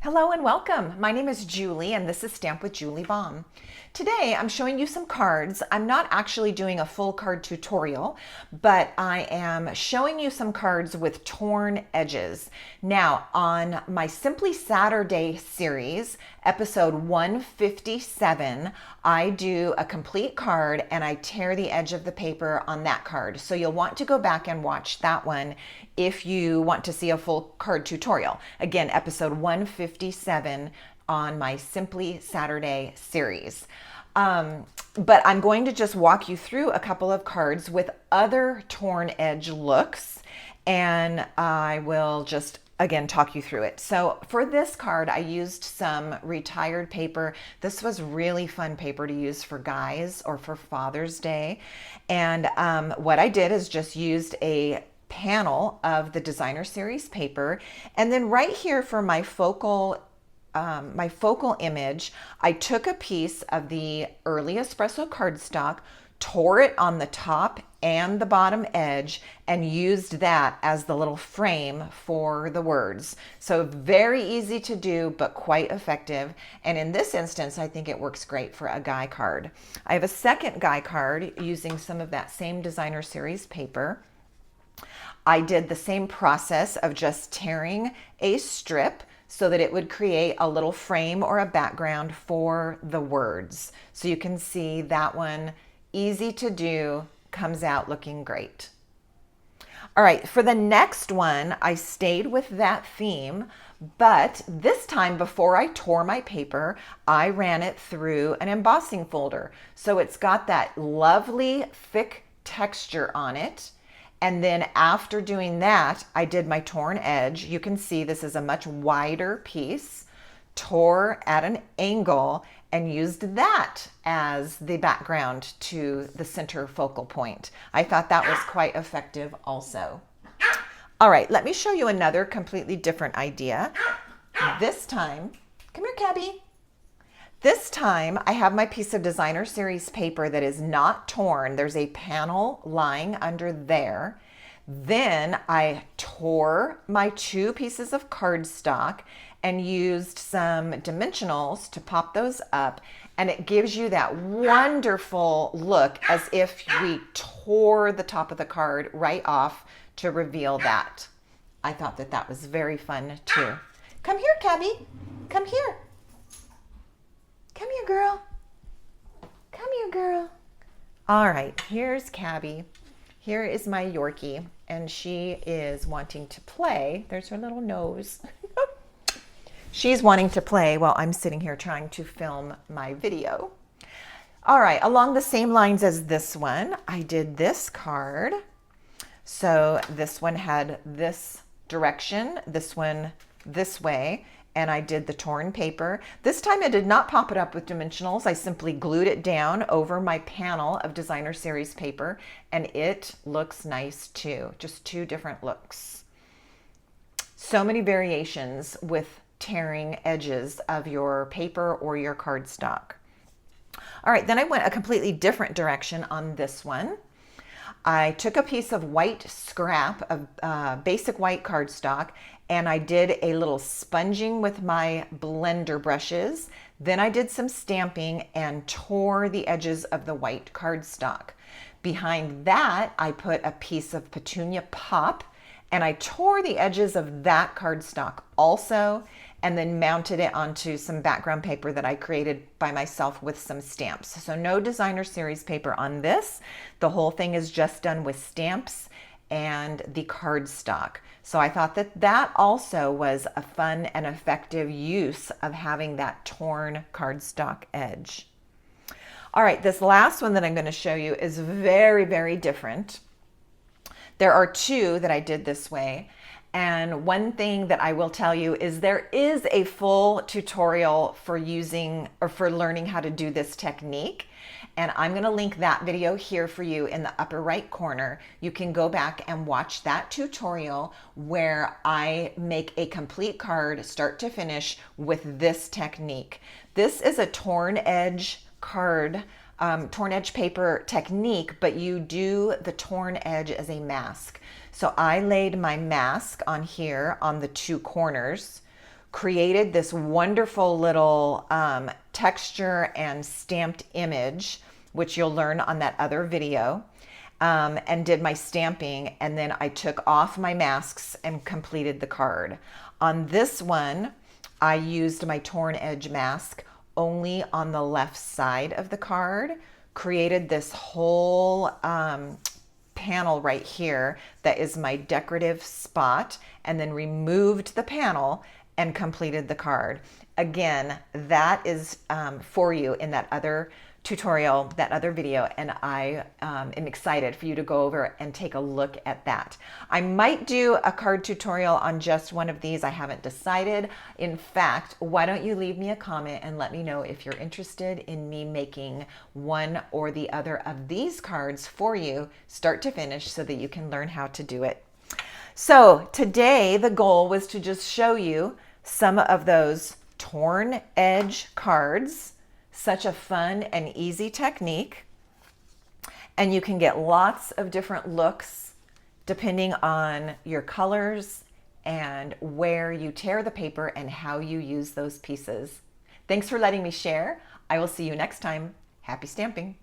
Hello and welcome. My name is Julie and this is Stamp with Julie Baum. Today I'm showing you some cards. I'm not actually doing a full card tutorial, but I am showing you some cards with torn edges. Now on my Simply Saturday series, episode 157, I do a complete card and I tear the edge of the paper on that card. So you'll want to go back and watch that one if you want to see a full card tutorial. Again, episode 157 on my Simply Saturday series. But I'm going to just walk you through a couple of cards with other torn edge looks, and I will just again talk you through it. So for this card, I used some retired paper. This was really fun paper to use for guys or for Father's Day. And what I did is just used a panel of the designer series paper, and then right here for my focal image, I took a piece of the early espresso cardstock, tore it on the top and the bottom edge, and used that as the little frame for the words. So very easy to do, but quite effective. And in this instance, I think it works great for a guy card. I have a second guy card using some of that same designer series paper. I did the same process of just tearing a strip so that it would create a little frame or a background for the words. So you can see that one, easy to do, comes out looking great. All right, for the next one, I stayed with that theme, but this time before I tore my paper, I ran it through an embossing folder. So it's got that lovely thick texture on it. And then after doing that, I did my torn edge. You can see this is a much wider piece, tore at an angle, and used that as the background to the center focal point. I thought that was quite effective also. All right, let me show you another completely different idea. This time, come here, Cabby. This time I have my piece of designer series paper that is not torn. There's a panel lying under there. Then I tore my two pieces of cardstock and used some dimensionals to pop those up. And it gives you that wonderful look as if we tore the top of the card right off to reveal that. I thought that that was very fun too. Come here, Cabby. Come here. Come here, girl. Come here, girl. All right, here's Cabby. Here is my Yorkie, and she is wanting to play. There's her little nose. She's wanting to play while I'm sitting here trying to film my video. All right, along the same lines as this one, I did this card. So this one had this direction, this one this way, and I did the torn paper. This time I did not pop it up with dimensionals. I simply glued it down over my panel of designer series paper, and it looks nice too. Just two different looks. So many variations with tearing edges of your paper or your cardstock. All right, then I went a completely different direction on this one. I took a piece of white scrap of basic white cardstock, and I did a little sponging with my blender brushes. Then I did some stamping and tore the edges of the white cardstock. Behind that, I put a piece of Petunia Pop, and I tore the edges of that cardstock also, and then mounted it onto some background paper that I created by myself with some stamps. So no designer series paper on this. The whole thing is just done with stamps and the cardstock. So I thought that that also was a fun and effective use of having that torn cardstock edge. All right, this last one that I'm going to show you is very, very different. There are two that I did this way. And one thing that I will tell you is there is a full tutorial for using or for learning how to do this technique. And I'm going to link that video here for you in the upper right corner. You can go back and watch that tutorial where I make a complete card start to finish with this technique. This is a torn edge card, torn edge paper technique, but you do the torn edge as a mask. So I laid my mask on here on the two corners, created this wonderful little texture and stamped image, which you'll learn on that other video, and did my stamping, and then I took off my masks and completed the card. On this one, I used my torn edge mask only on the left side of the card, created this whole panel right here that is my decorative spot, and then removed the panel and completed the card. Again, that is for you in that other tutorial, that other video, and I am excited for you to go over and take a look at that. I might do a card tutorial on just one of these. I haven't decided. In fact, why don't you leave me a comment and let me know if you're interested in me making one or the other of these cards for you, start to finish, so that you can learn how to do it. So today the goal was to just show you some of those torn edge cards. Such a fun and easy technique, and you can get lots of different looks depending on your colors and where you tear the paper and how you use those pieces. Thanks for letting me share. I will see you next time. Happy stamping.